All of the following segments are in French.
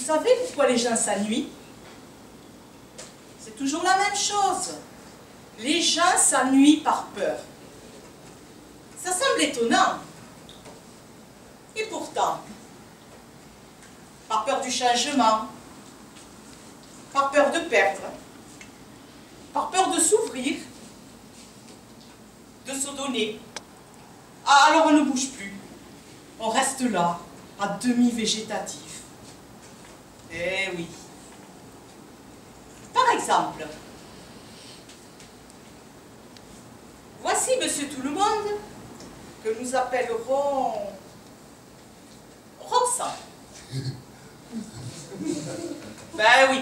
savez pourquoi les gens s'ennuient? C'est toujours la même chose. Les gens s'ennuient par peur. Ça semble étonnant. Et pourtant, par peur du changement, par peur de perdre, par peur de s'ouvrir, de se donner. Ah, alors on ne bouge plus. On reste là, à demi-végétatif. Eh oui. Par exemple, voici Monsieur Tout-le-Monde, que nous appellerons Roxane. Ben oui,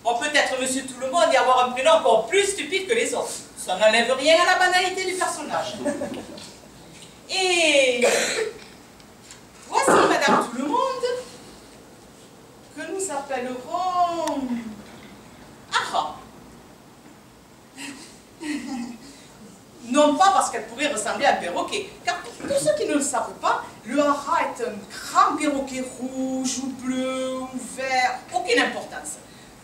on peut être Monsieur Tout-le-Monde et avoir un prénom encore plus stupide que les autres. Ça n'enlève rien à la banalité du personnage. Et voici Madame Tout-le-Monde, que nous appellerons Ara. Non pas parce qu'elle pourrait ressembler à un perroquet, car pour tous ceux qui ne le savent pas, le hara est un grand perroquet rouge ou bleu ou vert, aucune importance.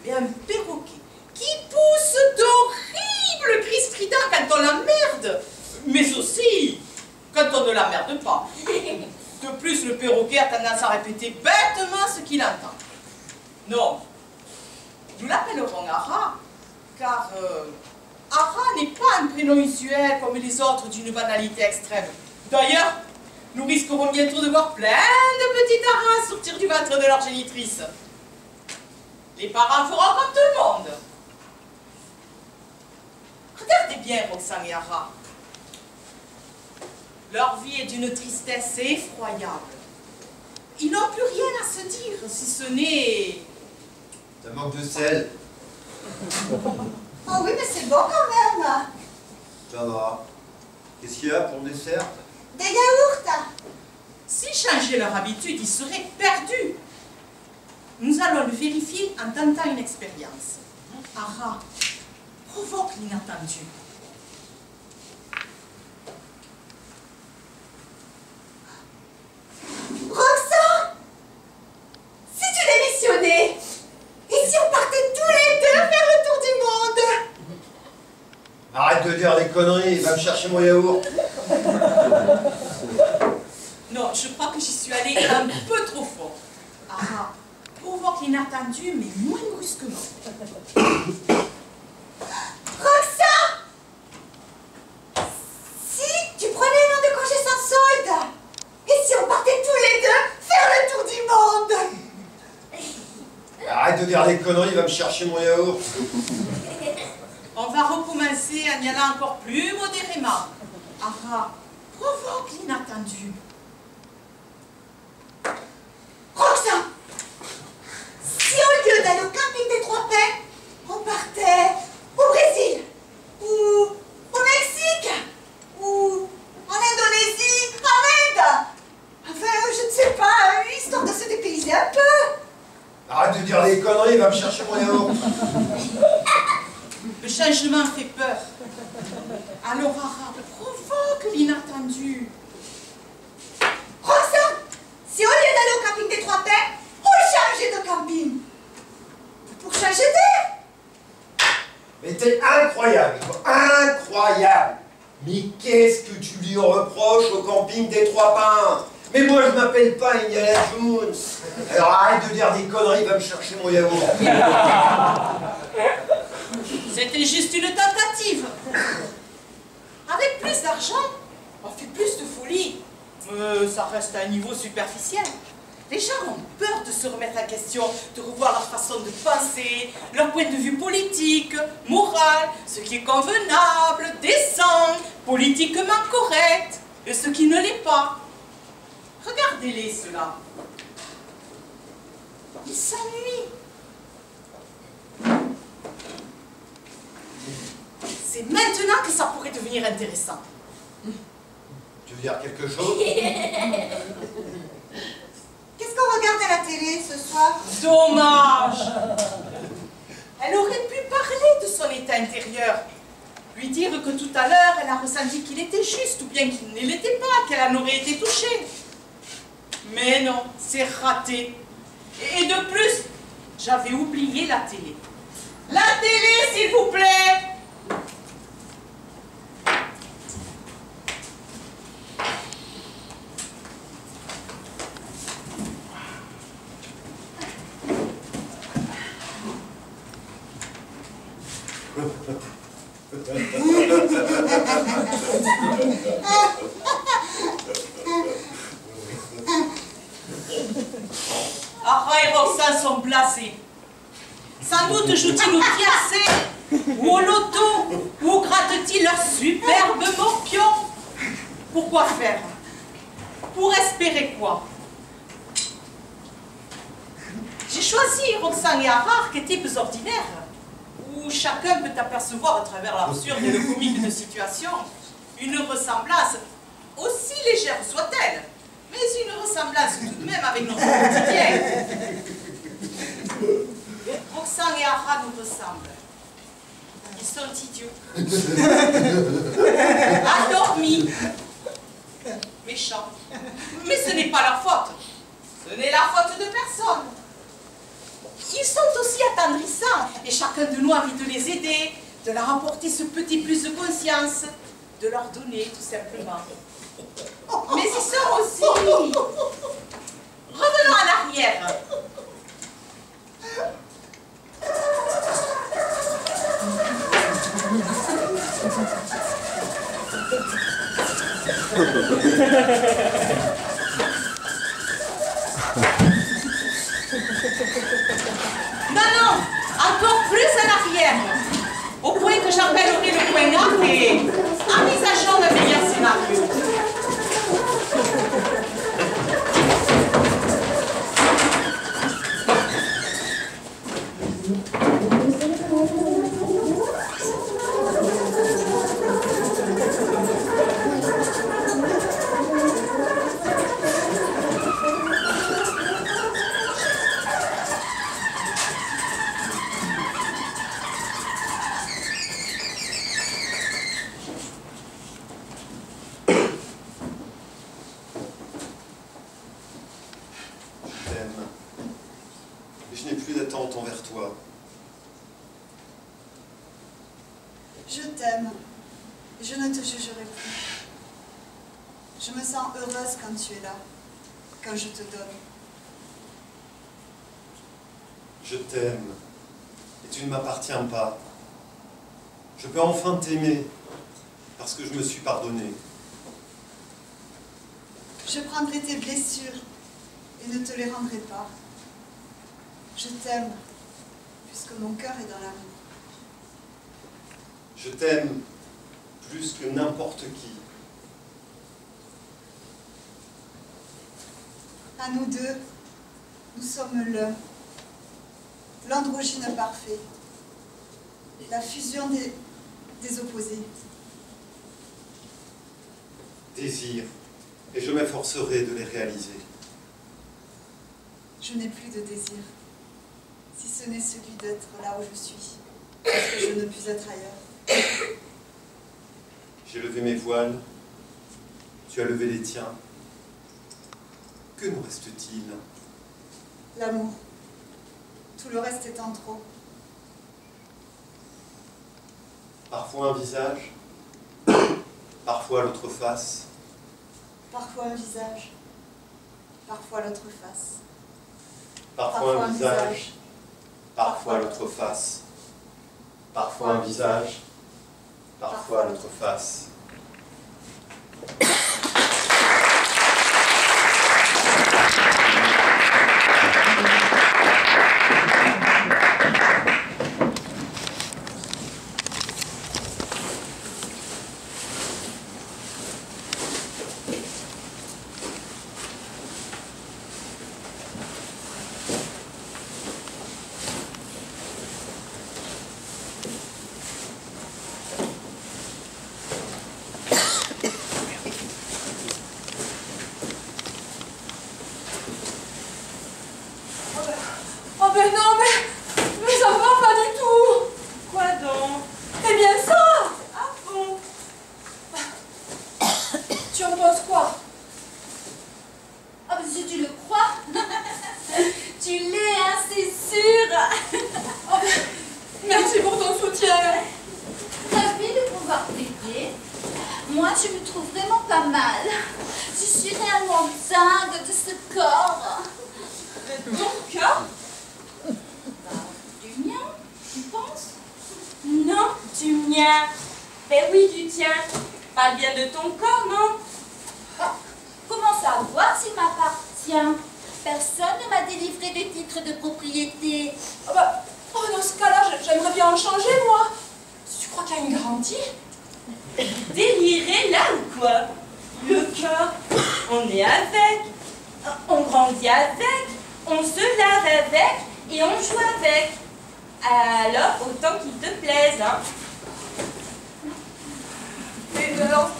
Mais un perroquet qui pousse d'horribles cris stridents quand on l'emmerde, mais aussi quand on ne l'emmerde pas. De plus, le perroquet a tendance à répéter bêtement ce qu'il entend. Non, nous l'appellerons Ara, car Ara n'est pas un prénom usuel comme les autres d'une banalité extrême. D'ailleurs, nous risquerons bientôt de voir plein de petites Aras sortir du ventre de leur génitrice. Les parents feront comme tout le monde. Regardez bien Roxane et Ara. Leur vie est d'une tristesse effroyable. Ils n'ont plus rien à se dire, si ce n'est... Ça manque de sel. Oh oui, mais c'est bon quand même. Ça va. Qu'est-ce qu'il y a pour le dessert? Des yaourts. S'ils changeaient leur habitude, ils seraient perdus. Nous allons le vérifier en tentant une expérience. Ara provoque l'inattendu. Roxane, si tu démissionnais, et si on partait tous les deux faire le tour du monde? Arrête de dire des conneries, va me chercher mon yaourt. Non, je crois que j'y suis allée un peu trop fort. Ara provoque l'inattendu, mais moins brusquement. Roxane, si tu prenais un an de congé sans solde, et si on partait tous les deux faire le tour du monde? Arrête de dire des conneries, va me chercher mon yaourt. On va recommencer en y allant encore plus modérément. Ara provoque l'inattendu. Roxane, si au lieu d'aller au camping des Trois Paix, on partait au Brésil, ou au Mexique, ou en Indonésie, en Inde, enfin, je ne sais pas, histoire de se dépayser un peu. Arrête de dire des conneries, va me chercher mon yaourt. Le changement fait peur. Alors Ara provoque l'inattendu. Roxane, si au lieu d'aller au camping des Trois Paix, on changeait de camping, pour changer d'air. Mais t'es incroyable, toi, incroyable. Mais qu'est-ce que tu lui reproches au camping des Trois Pins? Mais moi je m'appelle pas Indiana Jones. Alors arrête de dire des conneries, va me chercher mon yaourt. C'était juste une tentative. Avec plus d'argent, on fait plus de folie. Ça reste à un niveau superficiel. Les gens ont peur de se remettre en question, de revoir leur façon de penser, leur point de vue politique, moral, ce qui est convenable, décent, politiquement correct, et ce qui ne l'est pas. Regardez-les, ceux-là. Ils s'ennuient. C'est maintenant que ça pourrait devenir intéressant. Tu veux dire quelque chose? Qu'est-ce qu'on regarde à la télé ce soir? Dommage. Elle aurait pu parler de son état intérieur. Lui dire que tout à l'heure, elle a ressenti qu'il était juste, ou bien qu'il ne l'était pas, qu'elle en aurait été touchée. Mais non, c'est raté. Et de plus, j'avais oublié la télé. La télé, s'il vous plaît! Ara et Roxane sont blasés. Sans doute jouent-ils au tiercé, ou au loto, ou grattent-ils leur superbe morpion. Pourquoi faire? Pour espérer quoi? J'ai choisi Roxane et Ara, archétypes ordinaires, où chacun peut apercevoir à travers l'absurde et le comique de situation une ressemblance, aussi légère soit-elle, mais une ressemblance tout de même avec notre quotidien. Roxane et Ara nous ressemblent. Ils sont idiots. Endormis. Méchants. Mais ce n'est pas leur faute. Ce n'est la faute de personne. Ils sont aussi attendrissants et chacun de nous a envie de les aider, de leur apporter ce petit plus de conscience, de leur donner tout simplement. Mais ils sont aussi... Revenons en arrière. Non, encore plus en arrière, au point que j'appellerai le point noir et envisageons le meilleur scénario. Je n'ai plus d'attente envers toi. Je t'aime. Je ne te jugerai plus. Je me sens heureuse quand tu es là, quand je te donne. Je t'aime et tu ne m'appartiens pas. Je peux enfin t'aimer parce que je me suis pardonné. Je prendrai tes blessures et ne te les rendrai pas. Je t'aime, puisque mon cœur est dans l'amour. Je t'aime plus que n'importe qui. À nous deux, nous sommes l'un. L'androgyne parfait. La fusion des opposés. Désir, et je m'efforcerai de les réaliser. Je n'ai plus de désir, si ce n'est celui d'être là où je suis, parce que je ne puis être ailleurs. J'ai levé mes voiles, tu as levé les tiens. Que nous reste-t-il? L'amour. Tout le reste étant trop. Parfois un visage, parfois l'autre face. Parfois un visage, parfois l'autre face. Parfois un visage, parfois l'autre face. Parfois un visage, parfois l'autre face. mal. Je suis réellement dingue de ce corps. De ton cœur? Du mien, tu penses? Non, du mien. Ben oui, du tien. Parle bien de ton corps, non? Comment savoir s'il m'appartient? Personne ne m'a délivré de titre de propriété. Dans ce cas-là, j'aimerais bien en changer, moi. Tu crois qu'il y a une garantie? Délirer là ou quoi? Le cœur, on est avec, on grandit avec, on se lave avec et on joue avec. Alors, autant qu'il te plaise, hein. Mais alors,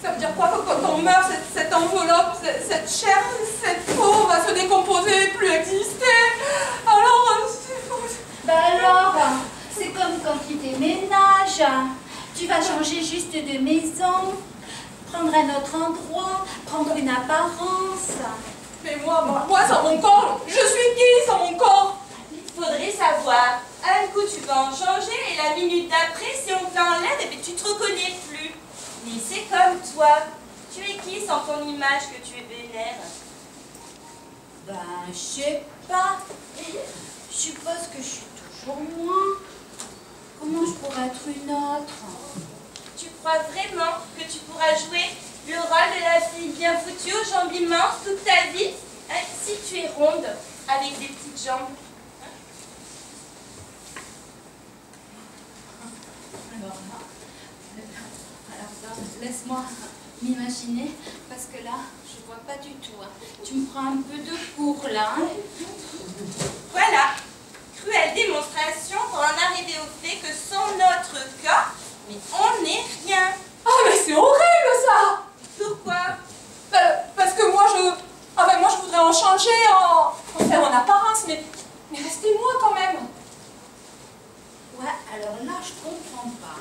ça veut dire quoi quand on meurt, cette enveloppe, cette chair, cette peau va se décomposer et plus exister? Alors, C'est comme quand tu déménages. Tu vas changer juste de maison, prendre un autre endroit, prendre une apparence. Mais moi, sans mon corps, je suis qui sans mon corps? Il faudrait savoir. Un coup, tu vas en changer et la minute d'après, si on te l'enlève, eh bien, tu te reconnais plus. Mais c'est comme toi. Tu es qui sans ton image que tu vénères? Je sais pas. Je suppose que je suis toujours moi. Comment je pourrais être une autre? Tu crois vraiment que tu pourras jouer le rôle de la fille bien foutue aux jambes immenses toute ta vie, hein, si tu es ronde, avec des petites jambes? Alors, laisse-moi m'imaginer, parce que là, je vois pas du tout. Tu me prends un peu de cours, là. Voilà, cruelle démonstration pour en arriver au fait que sans notre corps, mais on n'est rien. Ah mais c'est horrible ça! Pourquoi? Parce que moi je voudrais en changer, en faire en apparence, mais restez moi quand même. Ouais, alors là, je comprends pas.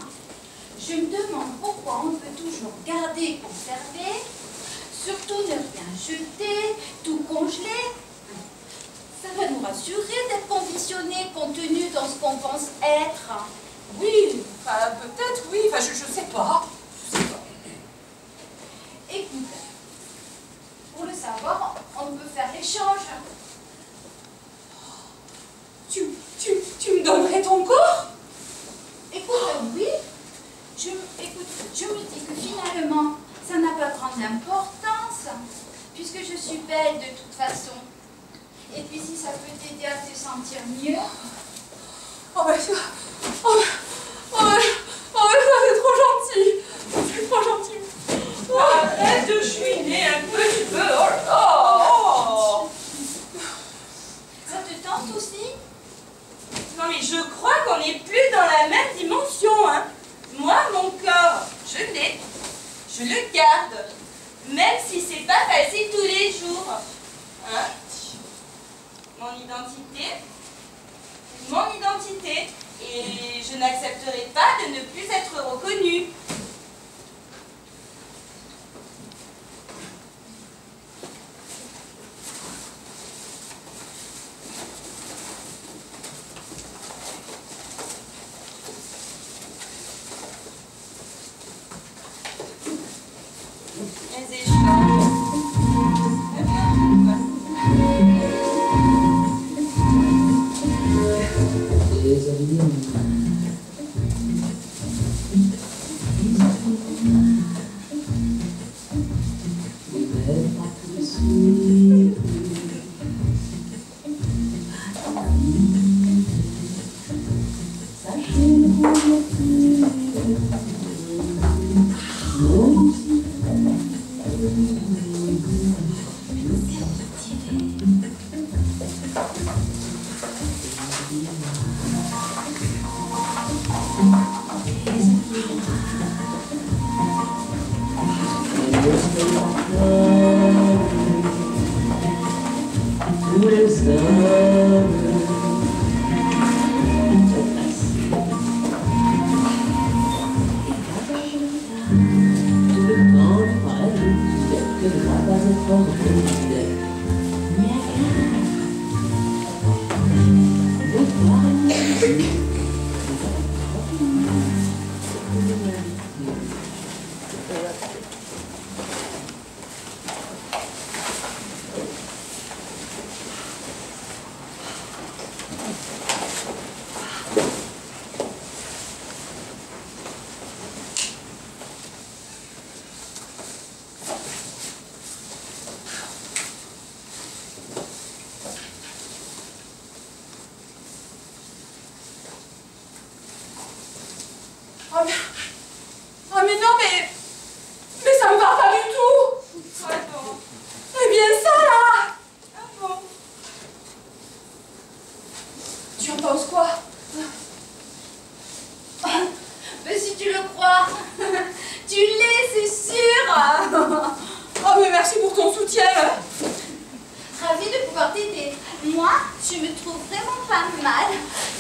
Je me demande pourquoi on peut toujours garder et conserver, surtout ne rien jeter, tout congeler. Ça va nous rassurer d'être conditionné, contenu dans ce qu'on pense être. Oui, peut-être oui, je sais pas. Écoute, pour le savoir, on peut faire l'échange. Tu me donnerais ton corps? Écoute, oui. Je me dis que finalement, ça n'a pas grande importance, puisque je suis belle de toute façon. Et puis si ça peut t'aider à te sentir mieux. Ça c'est trop gentil. C'est trop gentil. Arrête de chouiner un peu, tu peux. Ça te tente aussi? Non mais je crois qu'on n'est plus dans la même dimension, hein. Moi, mon corps, je l'ai. Je le garde. Même si c'est pas facile tous les jours. Hein? Mon identité. Et je n'accepterai pas de ne plus être reconnue. Les échanges. ton soutien. Hein. Ravie de pouvoir t'aider. Moi, je me trouve vraiment pas mal.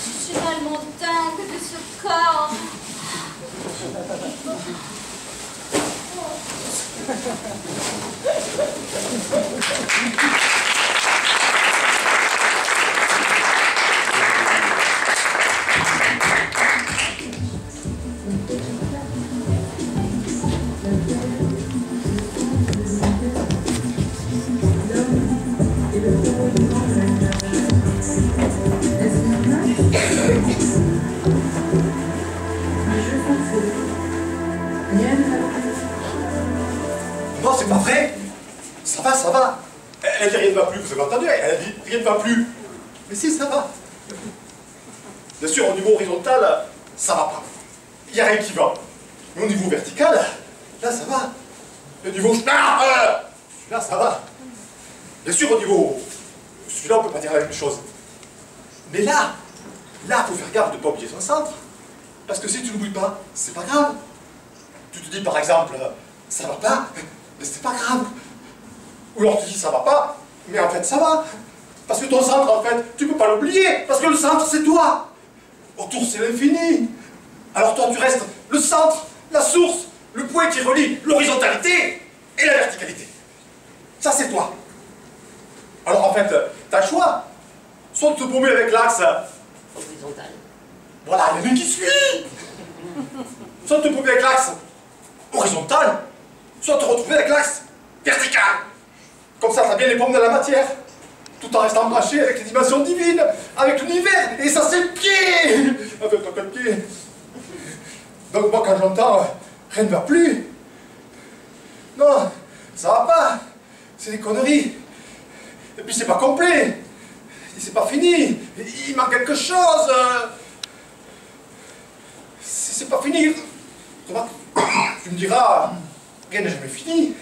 Je suis tellement dingue de ce corps. Non, c'est pas vrai. Ça va, ça va. Elle a dit rien ne va plus, vous avez entendu? Elle a dit rien ne va plus. Mais si, ça va. Bien sûr, au niveau horizontal, ça va pas. Il n'y a rien qui va. Mais au niveau vertical, là, ça va. Le niveau celui-là, ça va. Bien sûr, au niveau... Celui-là, on peut pas dire la même chose. Mais là, il faut faire gaffe de ne pas oublier son centre. Parce que si tu n'oublies pas, c'est pas grave. Tu te dis, par exemple, ça va pas, mais c'est pas grave. Ou alors tu dis, ça va pas, mais en fait, ça va. Parce que ton centre, en fait, tu peux pas l'oublier. Parce que le centre, c'est toi. Autour, c'est l'infini. Alors toi, tu restes le centre, la source, le point qui relie l'horizontalité et la verticalité. Ça, c'est toi. Alors en fait, t'as le choix. Soit de te paumer avec l'axe horizontal. Voilà, il y en a une qui suit. Soit de te paumer avec l'axe horizontal, soit te retrouver avec l'axe vertical. Comme ça, t'as bien les paumes de la matière, tout en restant branché avec les dimensions divines, avec l'univers, et ça c'est le pied. Avec ton quel pied. Donc moi, quand j'entends rien ne va plus, non, ça va pas, c'est des conneries. Et puis c'est pas complet, c'est pas fini, il manque quelque chose. C'est pas fini. Tu me diras, rien n'est jamais fini.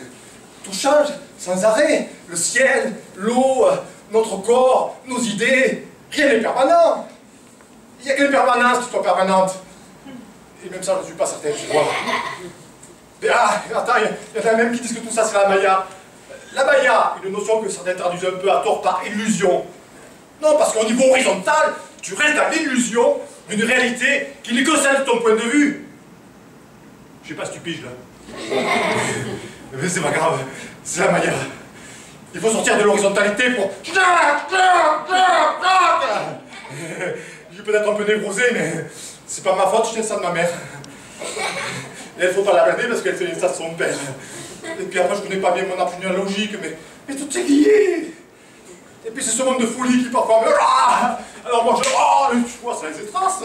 Tout change sans arrêt. Le ciel, l'eau, notre corps, nos idées, rien n'est permanent. Il n'y a que l'impermanence qui soit permanente. Et même ça, je ne suis pas certain, tu vois. Et attends, il y en a même qui disent que tout ça, c'est la Maya. La Maya, une notion que certains traduisent un peu à tort par illusion. Non, parce qu'au niveau horizontal, tu restes dans l'illusion d'une réalité qui n'est que celle de ton point de vue. Je sais pas si tu piges, là. Mais c'est pas grave, c'est la Maya. Il faut sortir de l'horizontalité pour... Je suis peut-être un peu névrosé, mais c'est pas ma faute, je tiens ça de ma mère. Et il faut pas la regarder parce qu'elle fait ça de son père. Et puis après, je connais pas bien mon arbre généalogique, mais tout est lié. Et puis c'est ce monde de folie qui parfois me... Alors moi je... tu vois, ça les étrace.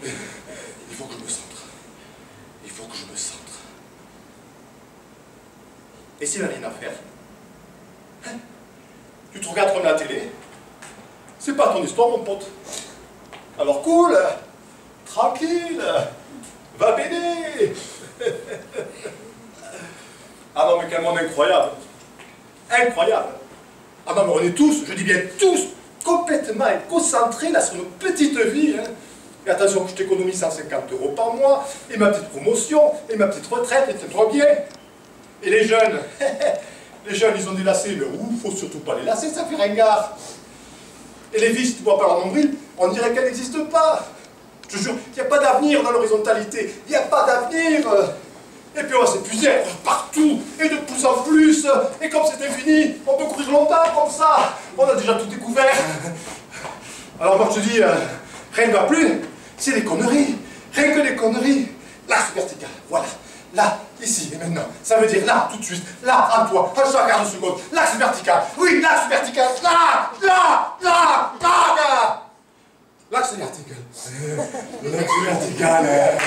Il faut que je me centre. Il faut que je me centre. Et s'il n'y a rien à faire, hein? Tu te regardes comme la télé. C'est pas ton histoire, mon pote. Alors cool, tranquille, va bene. Ah non, mais quel monde incroyable. Incroyable. Ah non, mais on est tous, je dis bien tous, complètement concentrés là sur nos petites vies. Hein. Et attention que je t'économise 150 € par mois, et ma petite promotion, et ma petite retraite, et tiens-toi bien. Et les jeunes, les jeunes, ils ont des lacets, mais faut surtout pas les lacer, ça fait ringard. Et les filles, si tu vois pas leur nombril, on dirait qu'elles n'existent pas. Je te jure, il n'y a pas d'avenir dans l'horizontalité, il n'y a pas d'avenir. Et puis on va s'épuiser partout, et de plus en plus, et comme c'est infini, on peut courir longtemps comme ça, on a déjà tout découvert. Alors moi je te dis, rien ne va plus, c'est des conneries, rien que des conneries. L'axe vertical, voilà, là, ici et maintenant, ça veut dire là, tout de suite, là, en toi, en chaque quart de seconde, l'axe vertical, oui, l'axe vertical, là, l'axe vertical. L'axe vertical.